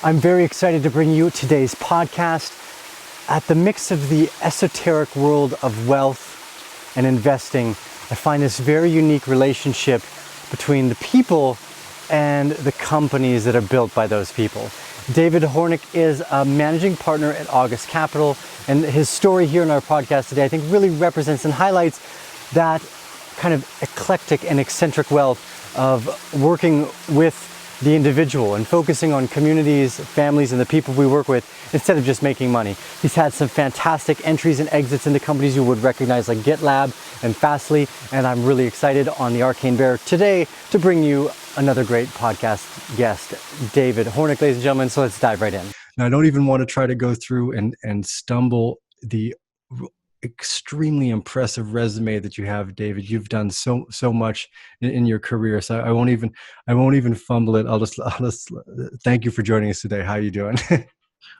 I'm very excited to bring you today's podcast. At the mix of the esoteric world of wealth and investing, I find this very unique relationship between the people and the companies that are built by those people. David Hornik is a managing partner at August Capital, and his story here in our podcast today, I think, really represents and highlights that kind of eclectic and eccentric wealth of working with the individual and focusing on communities, families, and the people we work with instead of just making money. He's had some fantastic entries and exits into companies you would recognize like GitLab and Fastly, and I'm really excited on the Arcane Bear today to bring you another great podcast guest, David Hornik, ladies and gentlemen. So let's dive right in. Now, I don't even want to try to go through and stumble the extremely impressive resume that you have, David. You've done so much in your career, so I won't even fumble it. I'll just thank you for joining us today. How are you doing?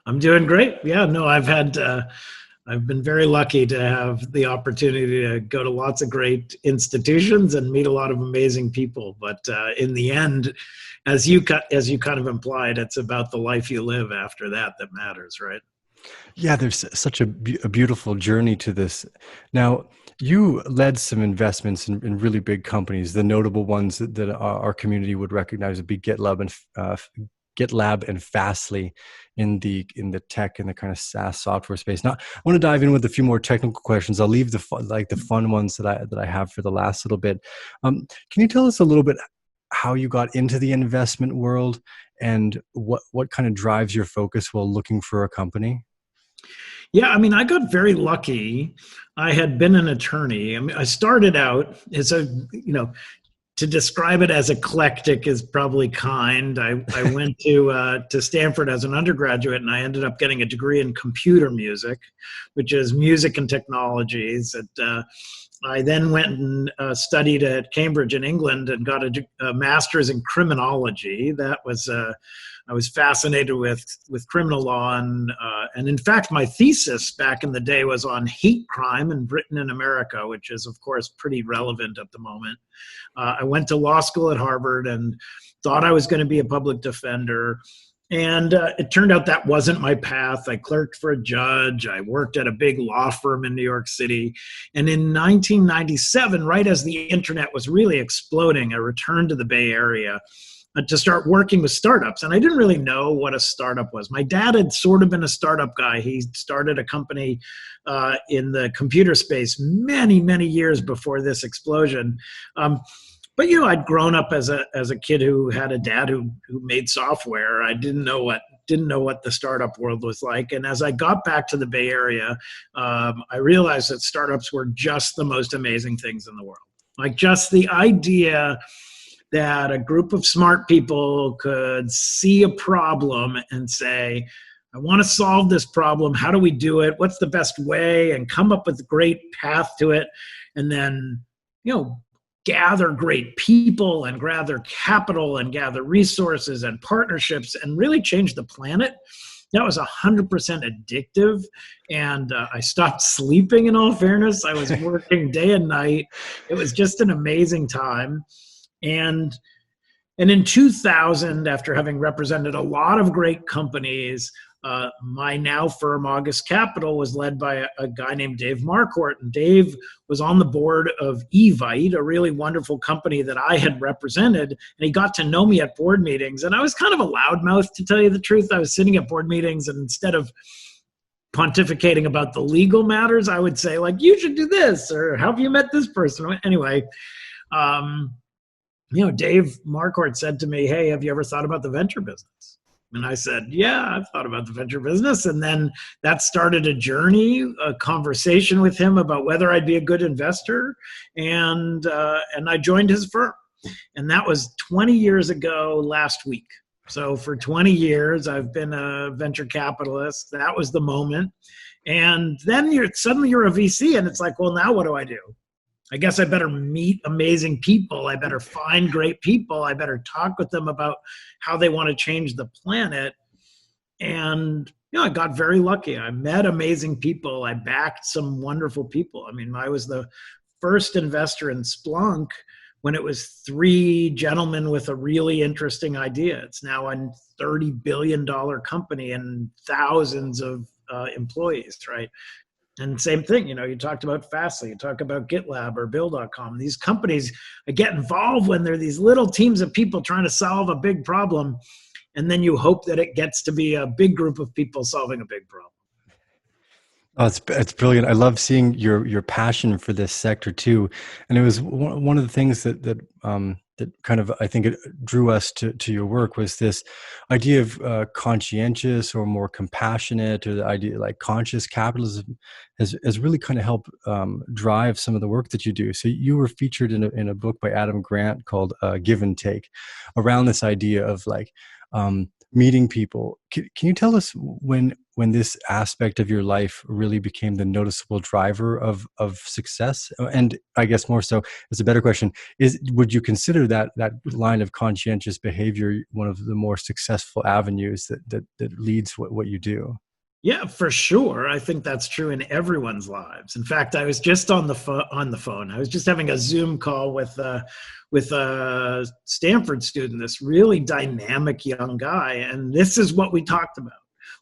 I'm doing great. Yeah, no, I've been very lucky to have the opportunity to go to lots of great institutions and meet a lot of amazing people. But in the end, as you kind of implied, it's about the life you live after that matters, right? Yeah, there's such a beautiful journey to this. Now, you led some investments in really big companies. The notable ones that our community would recognize would be GitLab and Fastly in the tech and the kind of SaaS software space. Now, I want to dive in with a few more technical questions. I'll leave the fun ones that I have for the last little bit. Can you tell us a little bit how you got into the investment world and what kind of drives your focus while looking for a company? Yeah, I mean, I got very lucky. I had been an attorney. I mean, I started out as to describe it as eclectic is probably kind. I went to Stanford as an undergraduate, and I ended up getting a degree in computer music, which is music and technologies. I then went and studied at Cambridge in England and got a master's in criminology. I was fascinated with criminal law, and in fact, my thesis back in the day was on hate crime in Britain and America, which is, of course, pretty relevant at the moment. I went to law school at Harvard and thought I was going to be a public defender. And it turned out that wasn't my path. I clerked for a judge. I worked at a big law firm in New York City. And in 1997, right as the internet was really exploding, I returned to the Bay Area to start working with startups. And I didn't really know what a startup was. My dad had sort of been a startup guy. He started a company in the computer space many, many years before this explosion. But I'd grown up as a kid who had a dad who made software. I didn't know what the startup world was like. And as I got back to the Bay Area, I realized that startups were just the most amazing things in the world. Like just the idea that a group of smart people could see a problem and say, I want to solve this problem. How do we do it? What's the best way? And come up with a great path to it. And then, gather great people and gather capital and gather resources and partnerships and really change the planet. That was 100% addictive. And I stopped sleeping, in all fairness. I was working day and night. It was just an amazing time. And in 2000, after having represented a lot of great companies, my now firm, August Capital, was led by a guy named Dave Marquardt. And Dave was on the board of Evite, a really wonderful company that I had represented. And he got to know me at board meetings. And I was kind of a loudmouth, to tell you the truth. I was sitting at board meetings, and instead of pontificating about the legal matters, I would say, like, you should do this, or how have you met this person? Anyway, Dave Marquardt said to me, hey, have you ever thought about the venture business? And I said, yeah, I've thought about the venture business. And then that started a journey, a conversation with him about whether I'd be a good investor. And I joined his firm. And that was 20 years ago last week. So for 20 years, I've been a venture capitalist. That was the moment. And then suddenly you're a VC, and it's like, well, now what do I do? I guess I better meet amazing people. I better find great people. I better talk with them about how they want to change the planet. And, I got very lucky. I met amazing people. I backed some wonderful people. I mean, I was the first investor in Splunk when it was three gentlemen with a really interesting idea. It's now a $30 billion company and thousands of employees, right? And same thing, you talked about Fastly, you talk about GitLab or Bill.com. These companies get involved when they're these little teams of people trying to solve a big problem. And then you hope that it gets to be a big group of people solving a big problem. Oh, it's brilliant. I love seeing your passion for this sector too, and it was one of the things that kind of, I think, it drew us to your work, was this idea of conscientious or more compassionate, or the idea like conscious capitalism has really kind of helped drive some of the work that you do. So you were featured in a book by Adam Grant called Give and Take, around this idea of like meeting people. Can you tell us when this aspect of your life really became the noticeable driver of success? And I guess more so, as a better question, would you consider that line of conscientious behavior one of the more successful avenues that leads what you do? Yeah, for sure. I think that's true in everyone's lives. In fact, I was just on the phone. I was just having a Zoom call with a Stanford student, this really dynamic young guy, and this is what we talked about: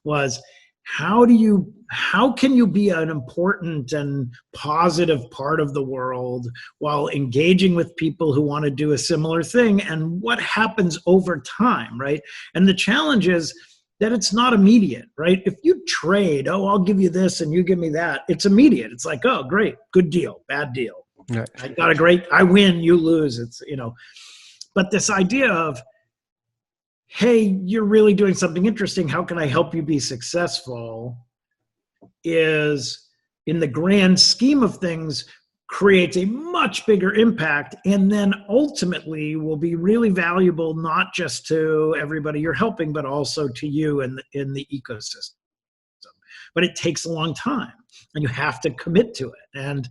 was how can you be an important and positive part of the world while engaging with people who want to do a similar thing, and what happens over time, right? And the challenge is that it's not immediate, right? If you trade, I'll give you this and you give me that, it's immediate. It's like, oh, great, good deal, bad deal. Right. I win, you lose. It's, but this idea of, hey, you're really doing something interesting, how can I help you be successful, is, in the grand scheme of things, creates a much bigger impact, and then ultimately will be really valuable, not just to everybody you're helping, but also to you in the ecosystem. But it takes a long time, and you have to commit to it.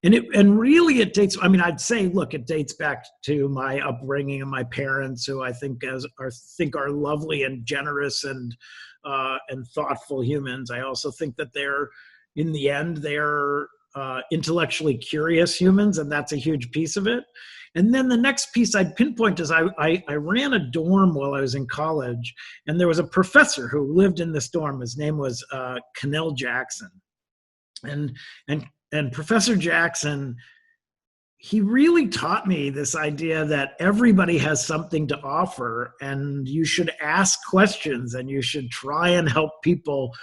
And really it dates, I'd say, look, it dates back to my upbringing and my parents, who I think are lovely and generous and thoughtful humans. I also think that in the end, they're intellectually curious humans, and that's a huge piece of it. And then the next piece I'd pinpoint is I ran a dorm while I was in college, and there was a professor who lived in this dorm. His name was Cannell Jackson. And Professor Jackson, he really taught me this idea that everybody has something to offer, and you should ask questions, and you should try and help people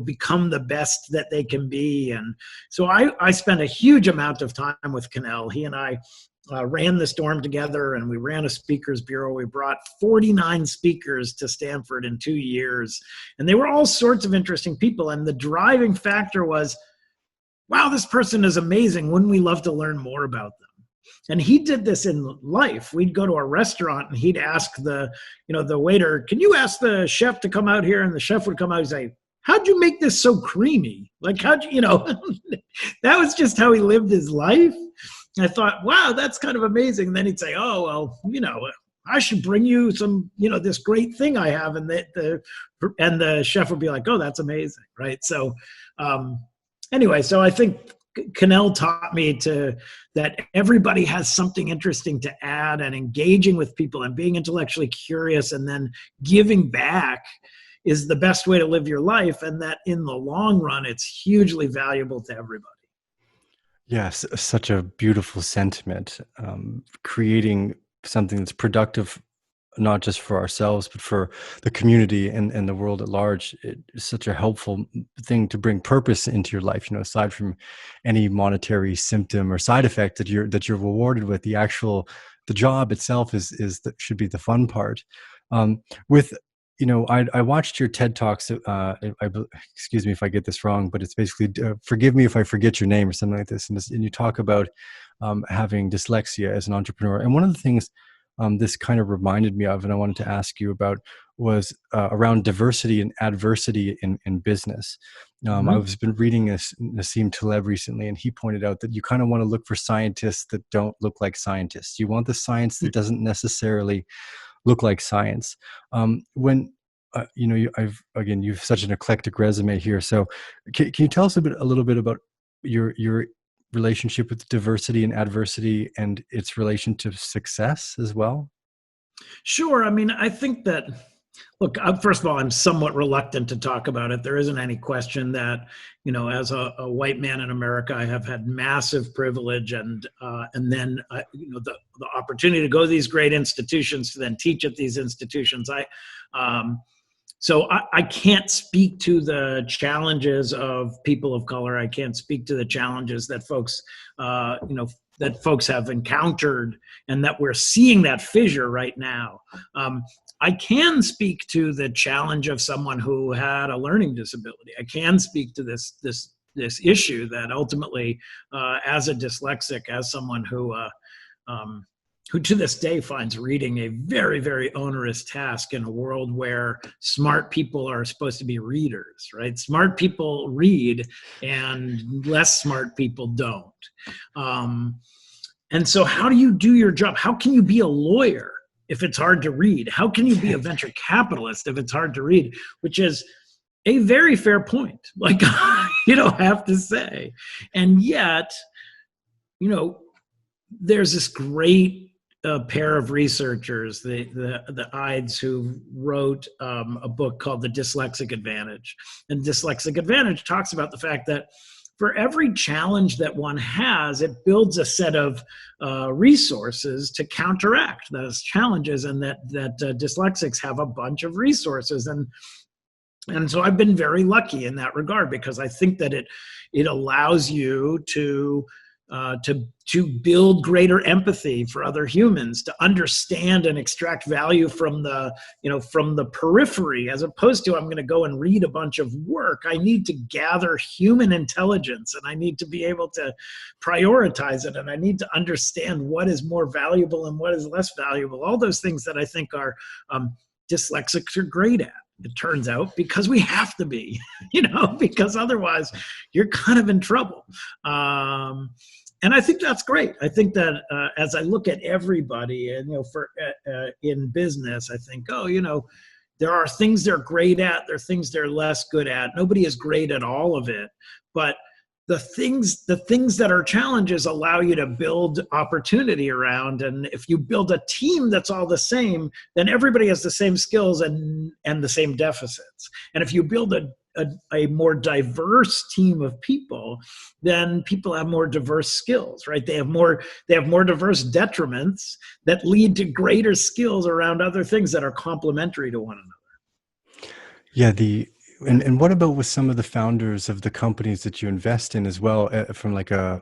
become the best that they can be. And so I spent a huge amount of time with Cannell. He and I ran this dorm together, and we ran a speakers bureau. We brought 49 speakers to Stanford in 2 years, and they were all sorts of interesting people. And the driving factor was, wow, this person is amazing. Wouldn't we love to learn more about them? And he did this in life. We'd go to a restaurant, and he'd ask the waiter, can you ask the chef to come out here? And the chef would come out and say, how'd you make this so creamy? Like, that was just how he lived his life. And I thought, wow, that's kind of amazing. And then he'd say, oh, well, I should bring you some, this great thing I have. And the chef would be like, oh, that's amazing. Right. So, anyway, so I think Cannell taught me that everybody has something interesting to add, and engaging with people and being intellectually curious and then giving back is the best way to live your life, and that in the long run, it's hugely valuable to everybody. Yes, such a beautiful sentiment. Creating something that's productive, not just for ourselves, but for the community and the world at large. It's such a helpful thing to bring purpose into your life, aside from any monetary symptom or side effect that you're rewarded with. The job itself should be the fun part. I watched your TED Talks. Excuse me if I get this wrong, but it's basically, forgive me if I forget your name or something like this. And you talk about having dyslexia as an entrepreneur. And one of the things this kind of reminded me of, and I wanted to ask you about, was around diversity and adversity in business. I've been reading Nassim Taleb recently, and he pointed out that you kind of want to look for scientists that don't look like scientists. You want the science that doesn't necessarily look like science. When you've such an eclectic resume here. So can you tell us a little bit about your relationship with diversity and adversity and its relation to success as well? Sure. I mean, I think that, look, first of all, I'm somewhat reluctant to talk about it. There isn't any question that, as a white man in America, I have had massive privilege, and then the opportunity to go to these great institutions to then teach at these institutions. I can't speak to the challenges of people of color. I can't speak to the challenges that folks have encountered, and that we're seeing that fissure right now. I can speak to the challenge of someone who had a learning disability. I can speak to this issue that ultimately, as a dyslexic, as someone who to this day finds reading a very, very onerous task in a world where smart people are supposed to be readers, right? Smart people read and less smart people don't. And so how do you do your job? How can you be a lawyer if it's hard to read? How can you be a venture capitalist if it's hard to read? Which is a very fair point, like, have to say. And yet, there's this great pair of researchers, the Ides, who wrote a book called The Dyslexic Advantage. And Dyslexic Advantage talks about the fact that for every challenge that one has, it builds a set of resources to counteract those challenges, and that dyslexics have a bunch of resources. And so I've been very lucky in that regard, because I think that it allows you to build greater empathy for other humans, to understand and extract value from the periphery, as opposed to, I'm going to go and read a bunch of work. I need to gather human intelligence, and I need to be able to prioritize it, and I need to understand what is more valuable and what is less valuable. All those things that I think are dyslexics are great at, it turns out, because we have to be, because otherwise you're kind of in trouble. And I think that's great. I think that as I look at everybody, and in business, I think, there are things they're great at, there are things they're less good at. Nobody is great at all of it, but the things that are challenges allow you to build opportunity around. And if you build a team that's all the same, then everybody has the same skills and the same deficits. And if you build a more diverse team of people, then people have more diverse skills, right? They have more diverse detriments that lead to greater skills around other things that are complementary to one another. Yeah, and what about with some of the founders of the companies that you invest in as well, from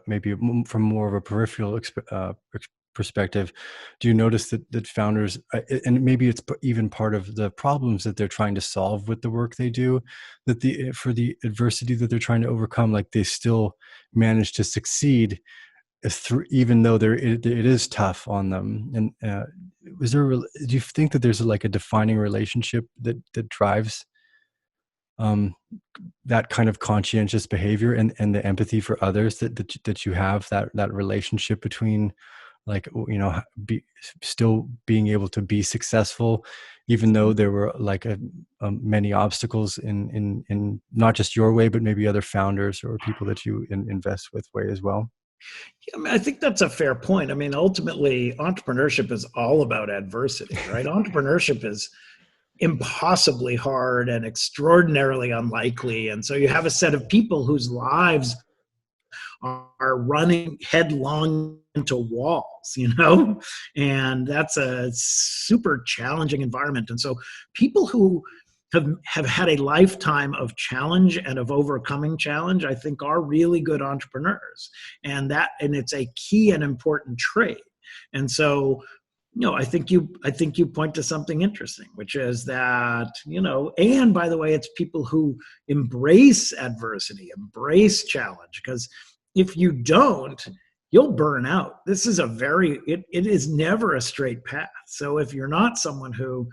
maybe from more of a peripheral perspective? Do you notice that founders, and maybe it's even part of the problems that they're trying to solve with the work they do, that for the adversity that they're trying to overcome, like they still manage to succeed even though it is tough on them? And do you think that there's a defining relationship that drives that kind of conscientious behavior and the empathy for others, that you have that relationship between still being able to be successful, even though there were many obstacles in not just your way, but maybe other founders or people that you invest with way as well? Yeah, I mean, I think that's a fair point. I mean, ultimately, entrepreneurship is all about adversity, right? Entrepreneurship is impossibly hard and extraordinarily unlikely. And so you have a set of people whose lives are running headlong into walls, and that's a super challenging environment. And so people who have had a lifetime of challenge and of overcoming challenge, I think, are really good entrepreneurs. And it's a key and important trait. And so, I think you point to something interesting, which is that, and by the way, it's people who embrace adversity, embrace challenge, because if you don't, you'll burn out. This is it is never a straight path. So if you're not someone who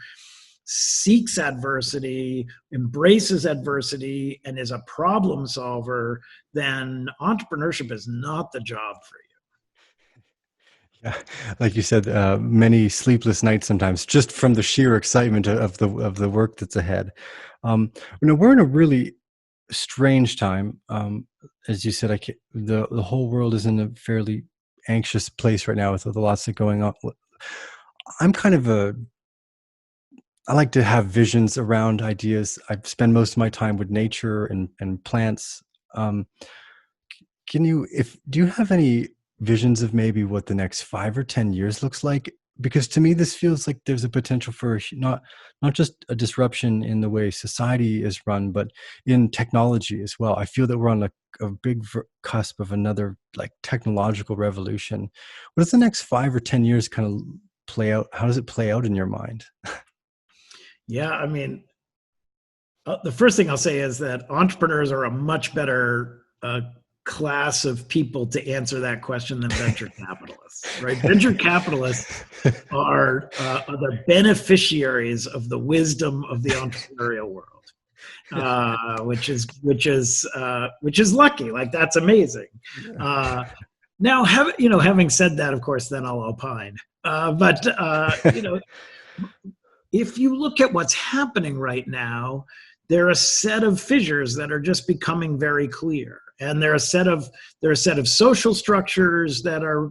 seeks adversity, embraces adversity, and is a problem solver, then entrepreneurship is not the job for you. Yeah, like you said, many sleepless nights sometimes, just from the sheer excitement of the work that's ahead. We're in a really strange time. as you said, the whole world is in a fairly anxious place right now with the lots of going on. I'm kind of I like to have visions around ideas. I spend most of my time with nature and plants. Um, do you have any visions of maybe what the next 5 or 10 years looks like? Because to me, this feels like there's a potential for not just a disruption in the way society is run, but in technology as well. I feel that we're on a big cusp of another like technological revolution. What does the next 5 or 10 years kind of play out? How does it play out in your mind? Yeah, I mean, the first thing I'll say is that entrepreneurs are a much better class of people to answer that question than venture capitalists, right? Venture capitalists are the beneficiaries of the wisdom of the entrepreneurial world, which is lucky. Like that's amazing. Now, having said that, of course, then I'll opine. But if you look at what's happening right now, there are a set of fissures that are just becoming very clear, and there are a set of social structures that are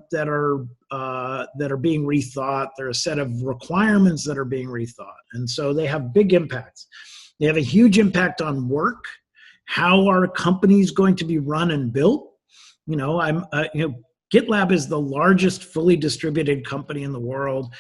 being rethought. There are a set of requirements that are being rethought, and so they have big impacts. They have a huge impact on work. How are companies going to be run and built? GitLab is the largest fully distributed company in the world,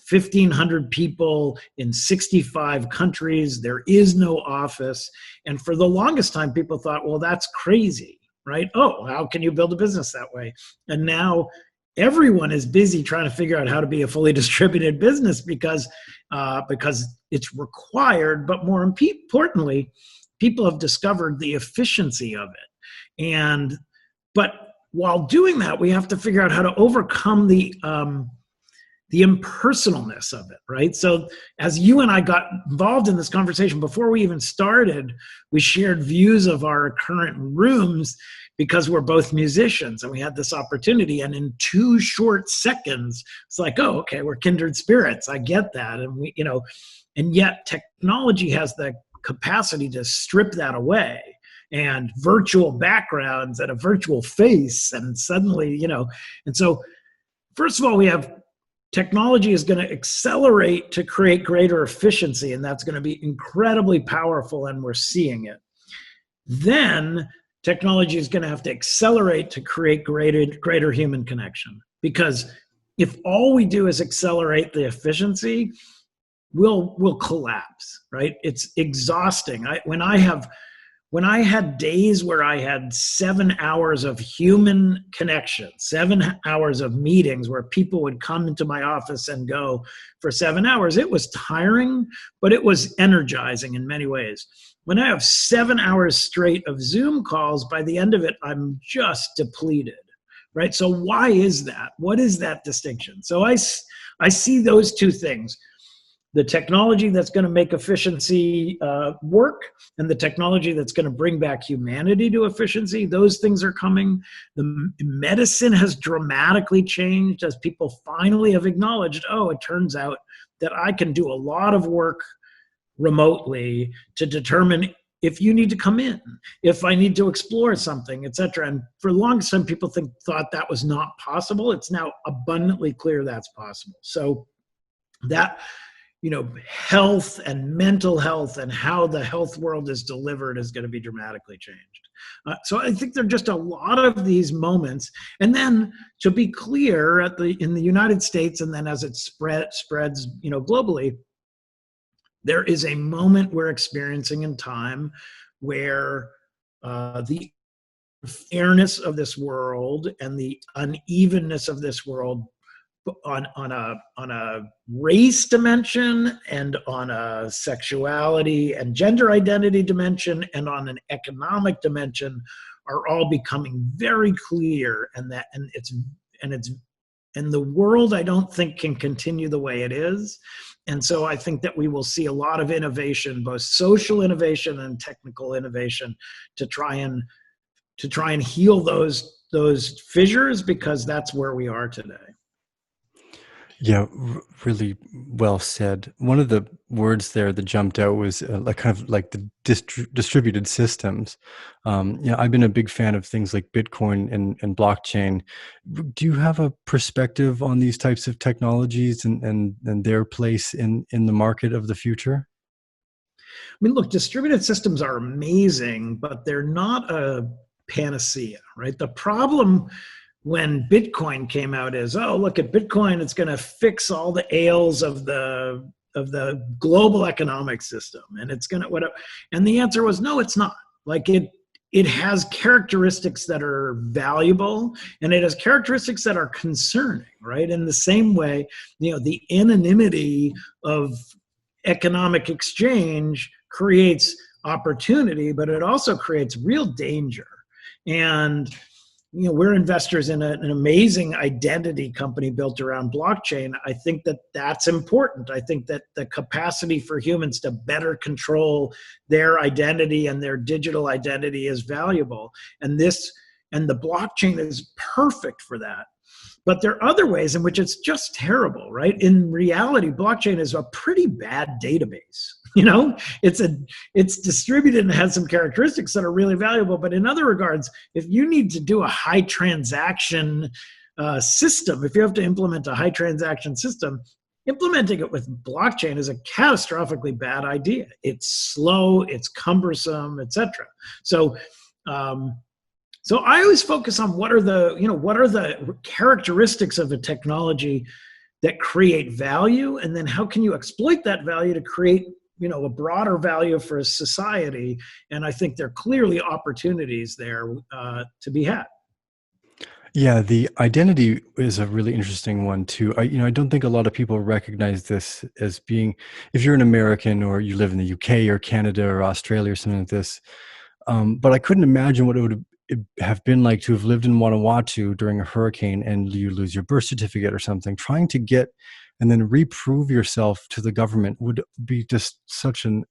1,500 people in 65 countries. There is no office. And for the longest time, people thought, well, that's crazy, right? Oh, how can you build a business that way? And now everyone is busy trying to figure out how to be a fully distributed business because it's required, but more importantly, people have discovered the efficiency of it. But while doing that, we have to figure out how to overcome the impersonalness of it, right? So as you and I got involved in this conversation, before we even started, we shared views of our current rooms because we're both musicians and we had this opportunity. And in 2 short seconds, it's like, oh, okay, we're kindred spirits. I get that. And and yet technology has the capacity to strip that away. And virtual backgrounds and a virtual face, and suddenly, and so first of all, we have technology is going to accelerate to create greater efficiency, and that's going to be incredibly powerful, and we're seeing it. Then technology is going to have to accelerate to create greater human connection, because if all we do is accelerate the efficiency, we'll collapse, right? It's exhausting. When I had days where I had 7 hours of human connection, 7 hours of meetings where people would come into my office and go for 7 hours, it was tiring, but it was energizing in many ways. When I have 7 hours straight of Zoom calls, by the end of it, I'm just depleted, right? So why is that? What is that distinction? So I see those two things. The technology that's going to make efficiency work, and the technology that's going to bring back humanity to efficiency, those things are coming. The medicine has dramatically changed as people finally have acknowledged, oh, it turns out that I can do a lot of work remotely to determine if you need to come in, if I need to explore something, et cetera. And for the longest time, people thought that was not possible. It's now abundantly clear that's possible. So that, health and mental health and how the health world is delivered is going to be dramatically changed. So I think there are just a lot of these moments. And then to be clear, in the United States, and then as it spreads, globally, there is a moment we're experiencing in time where the fairness of this world and the unevenness of this world on a race dimension, and on a sexuality and gender identity dimension, and on an economic dimension are all becoming very clear, and the world I don't think can continue the way it is. And so I think that we will see a lot of innovation, both social innovation and technical innovation, to try and heal those fissures, because that's where we are today. Yeah, really well said. One of the words there that jumped out was like kind of like the distributed systems. I've been a big fan of things like Bitcoin and blockchain. Do you have a perspective on these types of technologies and their place in the market of the future? I mean, look, distributed systems are amazing, but they're not a panacea, right? The problem when Bitcoin came out is, oh, look at Bitcoin, it's going to fix all the ails of the global economic system, and it's going to whatever. And the answer was no, it's not. Like it has characteristics that are valuable, and it has characteristics that are concerning, right? In the same way, the anonymity of economic exchange creates opportunity, but it also creates real danger. And we're investors in an amazing identity company built around blockchain. I think that that's important. I think that the capacity for humans to better control their identity and their digital identity is valuable. And the blockchain is perfect for that. But there are other ways in which it's just terrible, right? In reality, blockchain is a pretty bad database. It's distributed and has some characteristics that are really valuable. But in other regards, if you need to do a high transaction system, if you have to implement a high transaction system, implementing it with blockchain is a catastrophically bad idea. It's slow, it's cumbersome, etc. So so I always focus on what are the characteristics of a technology that create value, and then how can you exploit that value to create a broader value for a society. And I think there are clearly opportunities there to be had. Yeah, the identity is a really interesting one too. I don't think a lot of people recognize this as being, if you're an American or you live in the UK or Canada or Australia or something like this. But I couldn't imagine what it would have been like to have lived in Vanuatu during a hurricane and you lose your birth certificate or something. Trying to get and then reprove yourself to the government would be just such an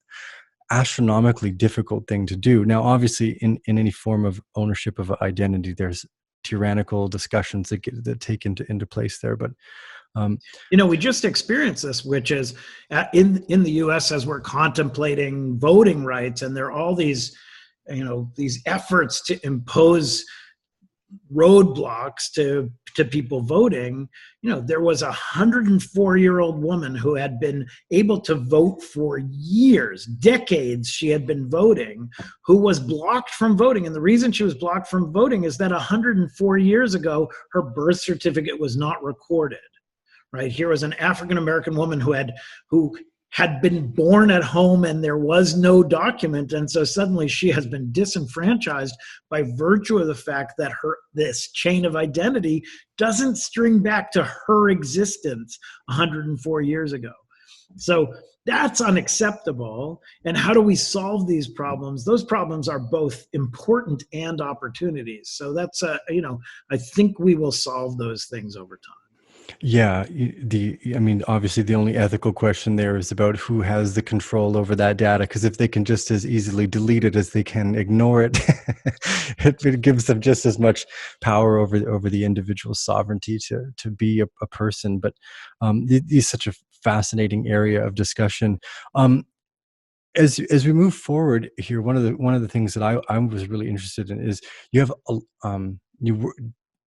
astronomically difficult thing to do. Now, obviously, in any form of ownership of identity, there's tyrannical discussions that take into place there. But we just experienced this, which is in the U.S. as we're contemplating voting rights, and there are all these efforts to impose roadblocks to people voting. There was a 104-year-old woman who had been able to vote for years, decades. She had been voting, who was blocked from voting. And the reason she was blocked from voting is that 104 years ago, her birth certificate was not recorded. Right? Here was an African-American woman who had been born at home and there was no document. And so suddenly she has been disenfranchised by virtue of the fact that this chain of identity doesn't string back to her existence 104 years ago. So that's unacceptable. And how do we solve these problems? Those problems are both important and opportunities. So that's, I think we will solve those things over time. yeah, obviously the only ethical question there is about who has the control over that data, because if they can just as easily delete it as they can ignore it, it gives them just as much power over the individual sovereignty to be a person. But this is such a fascinating area of discussion. As we move forward here, one of the things that I was really interested in is you have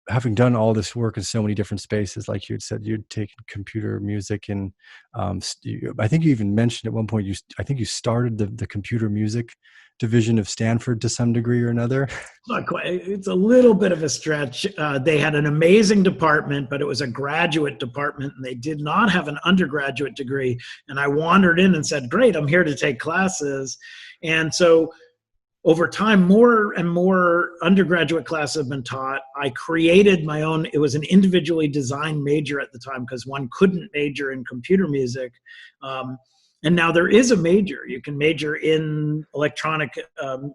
having done all this work in so many different spaces. Like you had said, you'd taken computer music, and I think you even mentioned at one point I think you started the computer music division of Stanford to some degree or another. Not quite. It's a little bit of a stretch. They had an amazing department, but it was a graduate department, and they did not have an undergraduate degree. And I wandered in and said, "Great, I'm here to take classes." And so over time, more and more undergraduate classes have been taught. I created my own. It was an individually designed major at the time because one couldn't major in computer music. And now there is a major. You can major in electronic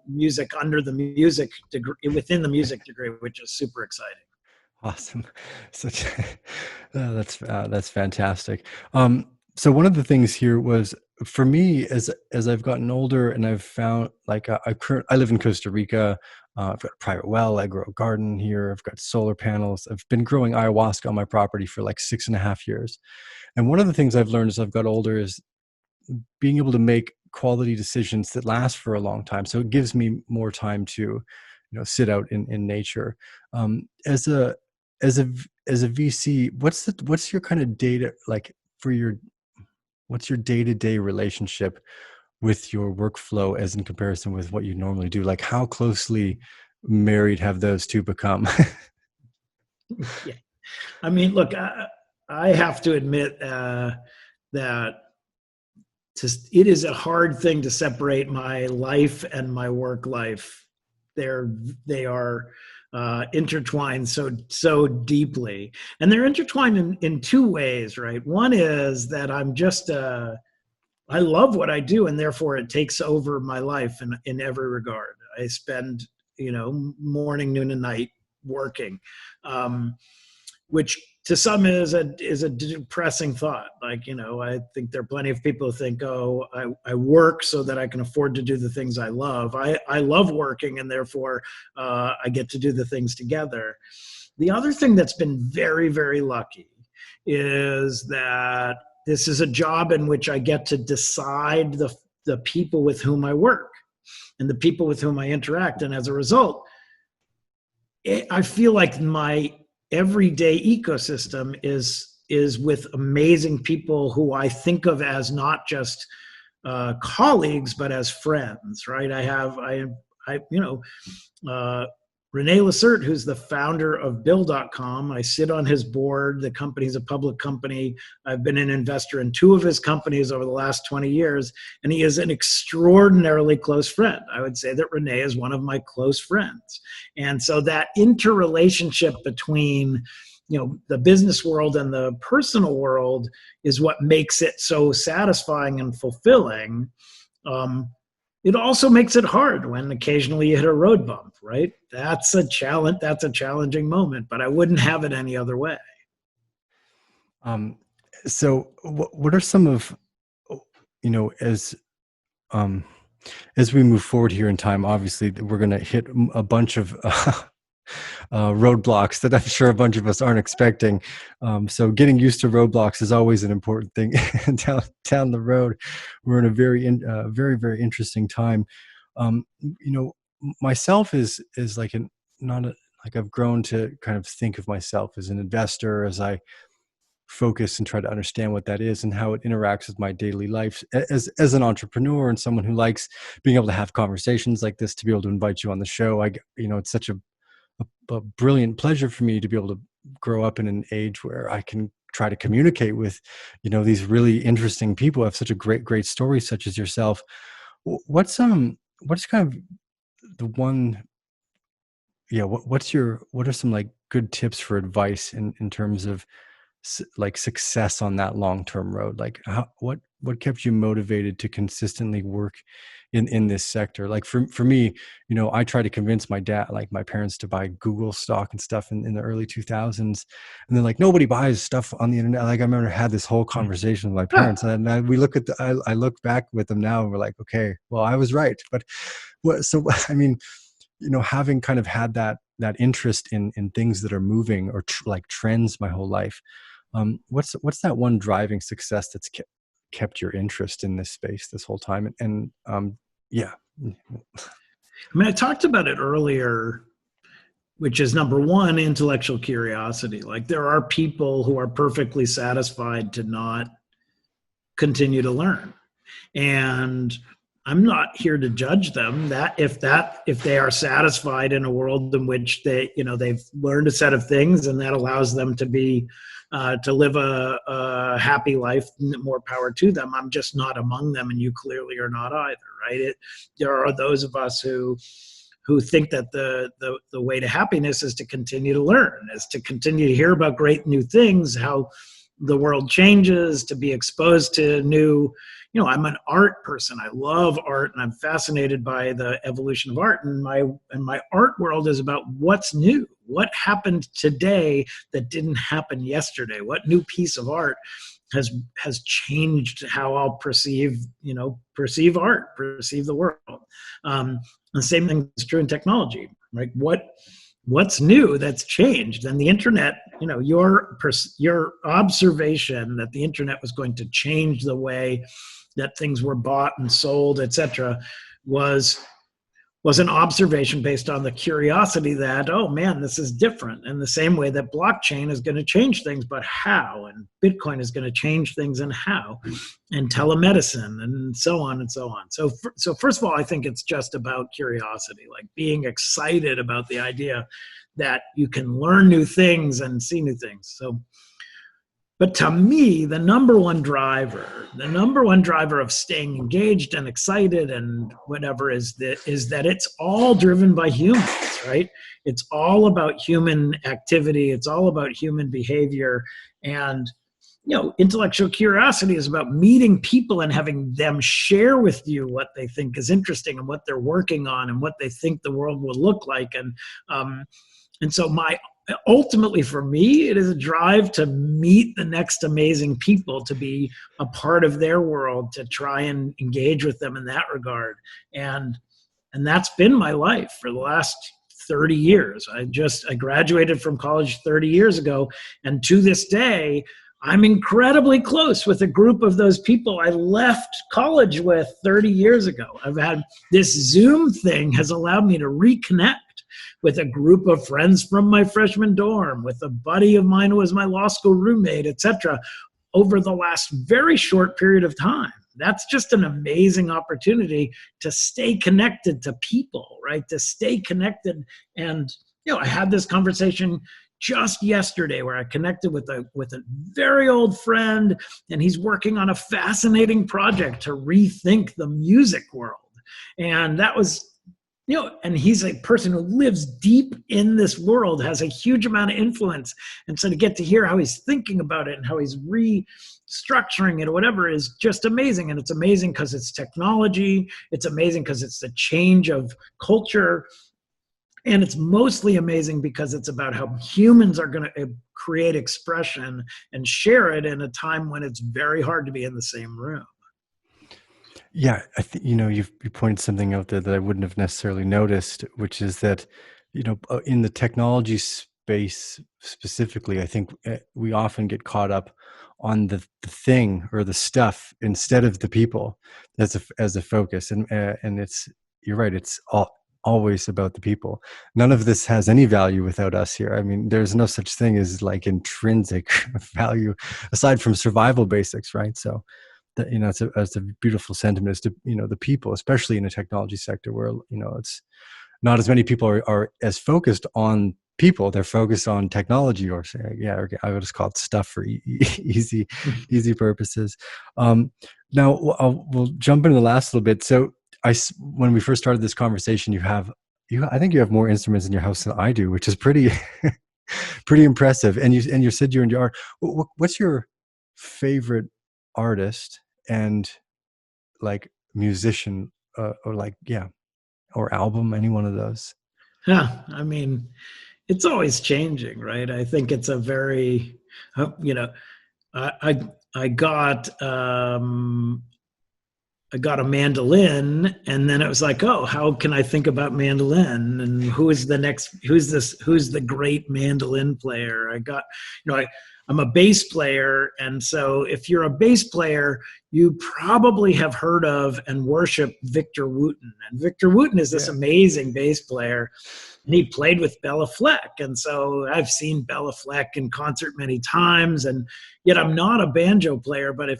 music under the music degree, within the music degree, which is super exciting. Awesome. Such that's fantastic. So one of the things here was for me as I've gotten older and I've found like I live in Costa Rica. I've got a private well. I grow a garden here. I've got solar panels. I've been growing ayahuasca on my property for like 6.5 years. And one of the things I've learned as I've got older is being able to make quality decisions that last for a long time. So it gives me more time to, sit out in nature. As a as a as a VC, what's your kind of data like for your what's your day-to-day relationship with your workflow as in comparison with what you normally do? Like how closely married have those two become? Yeah. I mean, look, I have to admit that it is a hard thing to separate my life and my work life. They are intertwined so deeply, and they're intertwined in two ways, right? One is that I love what I do, and therefore it takes over my life in every regard. I spend, morning, noon, and night working, which to some is a depressing thought. Like, I think there are plenty of people who think, oh, I work so that I can afford to do the things I love. I love working, and therefore I get to do the things together. The other thing that's been very, very lucky is that this is a job in which I get to decide the people with whom I work and the people with whom I interact. And as a result, I feel like my everyday ecosystem is with amazing people who I think of as not just colleagues, but as friends, right? Rene Lacerte, who's the founder of Bill.com. I sit on his board. The company's a public company. I've been an investor in 2 of his companies over the last 20 years, and he is an extraordinarily close friend. I would say that Rene is one of my close friends. And so that interrelationship between the business world and the personal world is what makes it so satisfying and fulfilling. It also makes it hard when occasionally you hit a road bump, right? That's a challenge. That's a challenging moment, but I wouldn't have it any other way. So what are some of, as we move forward here in time, obviously we're going to hit a bunch of roadblocks that I'm sure a bunch of us aren't expecting. So getting used to roadblocks is always an important thing down the road. We're in a very, very interesting time. Myself is like like I've grown to kind of think of myself as an investor as I focus and try to understand what that is and how it interacts with my daily life as an entrepreneur and someone who likes being able to have conversations like this, to be able to invite you on the show. It's such a brilliant pleasure for me to be able to grow up in an age where I can try to communicate with, these really interesting people who have such a great stories such as yourself. What's kind of the one, what are some like good tips for advice in terms of like success on that long-term road? Like what kept you motivated to consistently work in this sector? Like for me, I tried to convince my parents to buy Google stock and stuff in the early 2000s. And they're like, nobody buys stuff on the internet. Like I remember I had this whole conversation with my parents, and I look back with them now and we're like, okay, well, I was right. But I mean, having kind of had that interest in things that are moving or like trends my whole life, what's that one driving success that's kept your interest in this space this whole time? And yeah. I mean, I talked about it earlier, which is number one, intellectual curiosity. Like there are people who are perfectly satisfied to not continue to learn. And I'm not here to judge them. That if they are satisfied in a world in which they've learned a set of things and that allows them to live a happy life, more power to them. I'm just not among them, and you clearly are not either, right? There are those of us who think that the way to happiness is to continue to learn, is to continue to hear about great new things, how the world changes, to be exposed to new. I'm an art person. I love art, and I'm fascinated by the evolution of art. And my art world is about what's new, what happened today that didn't happen yesterday, what new piece of art has changed how I'll perceive art, perceive the world. The same thing is true in technology, right? What's new that's changed? And the internet, your observation that the internet was going to change the way that things were bought and sold, et cetera, was an observation based on the curiosity that, oh man, this is different. In the same way that blockchain is going to change things, but how? And Bitcoin is going to change things and how? And telemedicine and so on and so on. So first of all, I think it's just about curiosity, like being excited about the idea that you can learn new things and see new things. But to me, the number one driver of staying engaged and excited and whatever is that it's all driven by humans, right? It's all about human activity. It's all about human behavior. And, intellectual curiosity is about meeting people and having them share with you what they think is interesting and what they're working on and what they think the world will look like. And so ultimately for me, it is a drive to meet the next amazing people, to be a part of their world, to try and engage with them in that regard. And that's been my life for the last 30 years. I graduated from college 30 years ago. And to this day, I'm incredibly close with a group of those people I left college with 30 years ago. I've had this Zoom thing has allowed me to reconnect with a group of friends from my freshman dorm, with a buddy of mine who was my law school roommate, et cetera, over the last very short period of time. That's just an amazing opportunity to stay connected to people, right? To stay connected. And, I had this conversation just yesterday where I connected with a very old friend, and he's working on a fascinating project to rethink the music world. And that was, and he's a person who lives deep in this world, has a huge amount of influence. And so to get to hear how he's thinking about it and how he's restructuring it or whatever is just amazing. And it's amazing because it's technology. It's amazing because it's the change of culture. And it's mostly amazing because it's about how humans are going to create expression and share it in a time when it's very hard to be in the same room. Yeah, I think you pointed something out there that I wouldn't have necessarily noticed, which is that in the technology space specifically, I think we often get caught up on the thing or the stuff instead of the people as a focus, and you're right, it's always about the people. None of this has any value without us here. I mean, there's no such thing as like intrinsic value aside from survival basics, right? So. It's a beautiful sentiment as to, the people, especially in the technology sector where, it's not as many people are as focused on people. They're focused on technology or I would just call it stuff for easy purposes. Now we'll jump into the last little bit. So when we first started this conversation, I think you have more instruments in your house than I do, which is pretty impressive. And you said you're into art. What's your favorite artist and like musician or album, any one of those? I mean, it's always changing, right? I think it's a very I got a mandolin, and then it was like, oh, how can I think about mandolin, and who's the great mandolin player? I'm a bass player, and so if you're a bass player, you probably have heard of and worship Victor Wooten. And Victor Wooten is this amazing bass player, and he played with Bela Fleck. And so I've seen Bela Fleck in concert many times, and yet I'm not a banjo player, but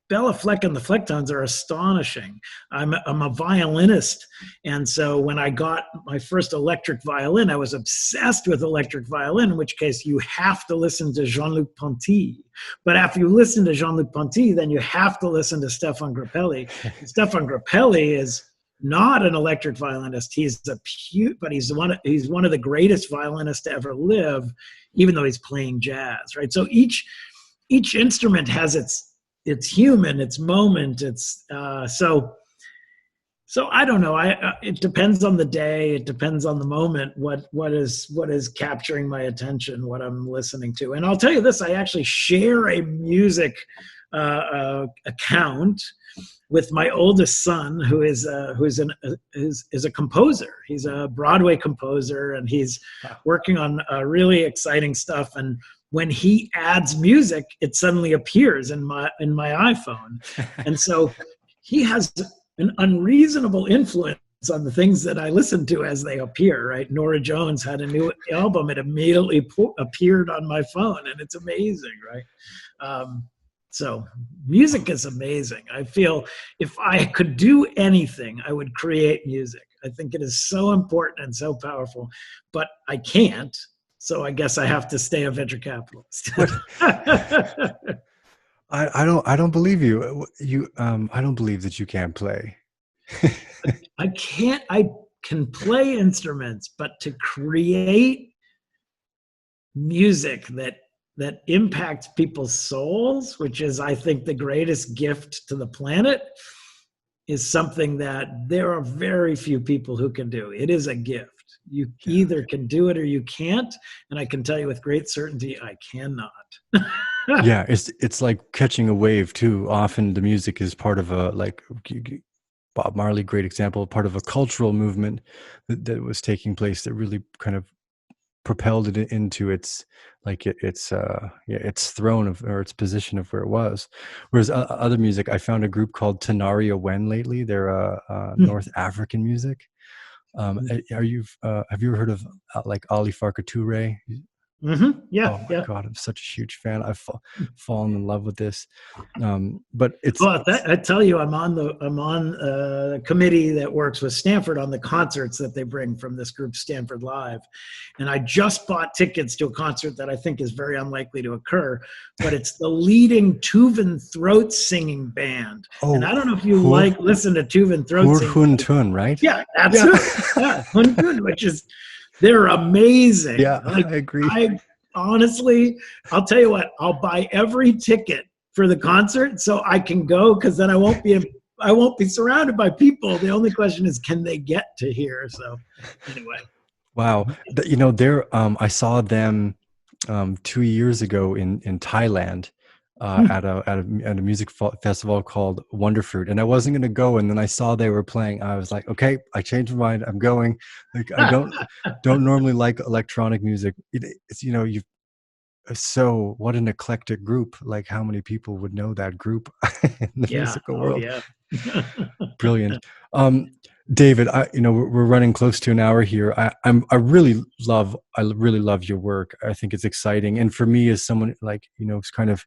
Bela Fleck and the Flecktones are astonishing. I'm a violinist, and so when I got my first electric violin, I was obsessed with electric violin, in which case you have to listen to Jean-Luc Ponty. But after you listen to Jean-Luc Ponty, then you have to listen to Stéphane Grappelli. Stéphane Grappelli is not an electric violinist. But he's one of the greatest violinists to ever live, even though he's playing jazz, right? So each instrument has its human, its moment. So So I don't know. It depends on the day. It depends on the moment. What is capturing my attention? What I'm listening to. And I'll tell you this: I actually share a music account with my oldest son, who's a composer. He's a Broadway composer, and he's working on really exciting stuff. And when he adds music, it suddenly appears in my iPhone, and so he has an unreasonable influence on the things that I listen to as they appear, right? Norah Jones had a new album. It immediately appeared on my phone, and it's amazing, right? So music is amazing. I feel if I could do anything, I would create music. I think it is so important and so powerful, but I can't. So I guess I have to stay a venture capitalist. I don't believe you. I don't believe that you can't play. I can't. I can play instruments, but to create music that impacts people's souls, which is, I think, the greatest gift to the planet, is something that there are very few people who can do. It is a gift. You either can do it or you can't, and I can tell you with great certainty, I cannot. Yeah, it's like catching a wave too. Often the music is part of a, like Bob Marley, great example, part of a cultural movement that was taking place that really kind of propelled it into its its throne of, or its position of where it was. Whereas other music, I found a group called Tanaria Wen lately. They're North African music. Have you ever heard of like Ali Farka Touré? Mm-hmm. Yeah, Oh my yeah. God, I'm such a huge fan. I've fallen in love with this. But it's, Well, I tell you, I'm on the committee that works with Stanford on the concerts that they bring from this group, Stanford Live, and I just bought tickets to a concert that I think is very unlikely to occur, but it's the leading Tuvan throat singing band, and I don't know if you listen to Tuvan throat singing. Hun Tun, right? Yeah, absolutely. Yeah, Hun Tun, which is, they're amazing. Yeah, I agree. Honestly, I'll tell you what, I'll buy every ticket for the concert so I can go, because then I won't be surrounded by people. The only question is, can they get to here? So anyway. Wow. I saw them 2 years ago in Thailand at a music festival called Wonderfruit, and I wasn't going to go, and then I saw they were playing. I was like, okay, I changed my mind. I'm going. Like, I don't normally like electronic music. It's, so what an eclectic group. Like, how many people would know that group in the musical world? Yeah. Brilliant. David, we're running close to an hour here. I really love your work. I think it's exciting. And for me, as someone like, who's kind of,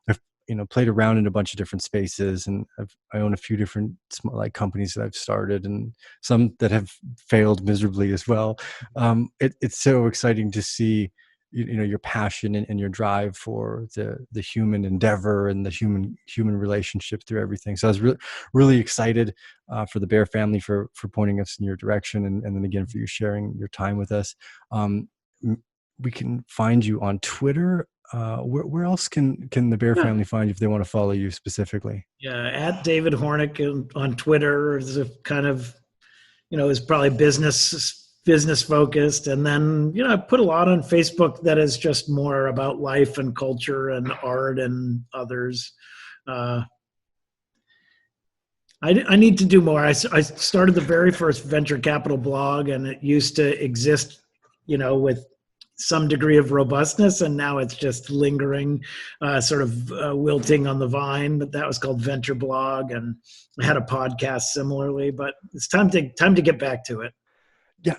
I've, played around in a bunch of different spaces, and I own a few different companies that I've started, and some that have failed miserably as well. It's so exciting to see, your passion and your drive for the human endeavor and the human relationship through everything. So I was really excited for the Bear family for pointing us in your direction, and then again for you sharing your time with us. We can find you on Twitter. Where else can the Bear family find you if they want to follow you specifically? Yeah, at David Hornik on Twitter is a kind of, is probably business focused. And then, I put a lot on Facebook that is just more about life and culture and art and others. I need to do more. I started the very first venture capital blog, and it used to exist, with some degree of robustness, and now it's just lingering, sort of wilting on the vine. But that was called Venture Blog, and I had a podcast similarly. But it's time to get back to it. Yeah,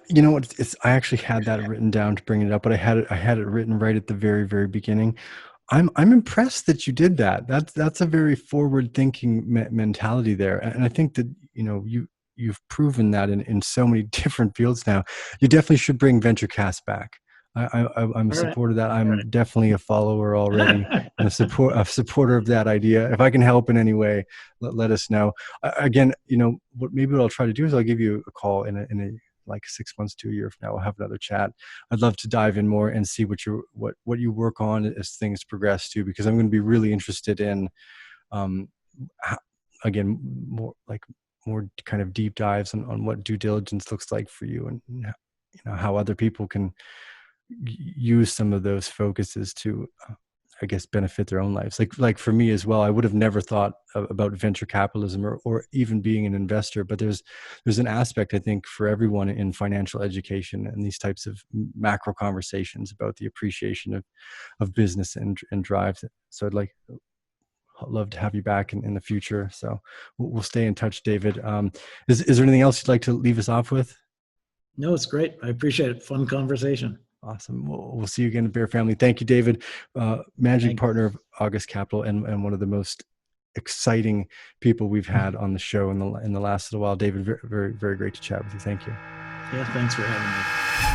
I actually had that written down to bring it up, but I had it written right at the very, very beginning. I'm impressed that you did that. That's a very forward-thinking mentality there, and I think that you've proven that in so many different fields now. You definitely should bring VentureCast back. I'm a supporter of that. I'm definitely a follower already, and a supporter of that idea. If I can help in any way, let us know. Again, what I'll try to do is I'll give you a call in a like 6 months to a year from now. We'll have another chat. I'd love to dive in more and see what you work on as things progress too, because I'm going to be really interested in, again, more kind of deep dives on what due diligence looks like for you, and how other people can use some of those focuses to I guess benefit their own lives. Like for me as well, I would have never thought about venture capitalism or even being an investor, but there's an aspect, I think, for everyone in financial education and these types of macro conversations about the appreciation of business and drive. So I'd love to have you back in the future. So we'll stay in touch, David. Is there anything else you'd like to leave us off with? No, it's great. I appreciate it. Fun conversation. Awesome. We'll see you again, Bear Family. Thank you, David, managing Thanks. partner of August Capital, and one of the most exciting people we've had on the show in the last little while. David, very, very, very great to chat with you. Thank you. Yeah, thanks for having me.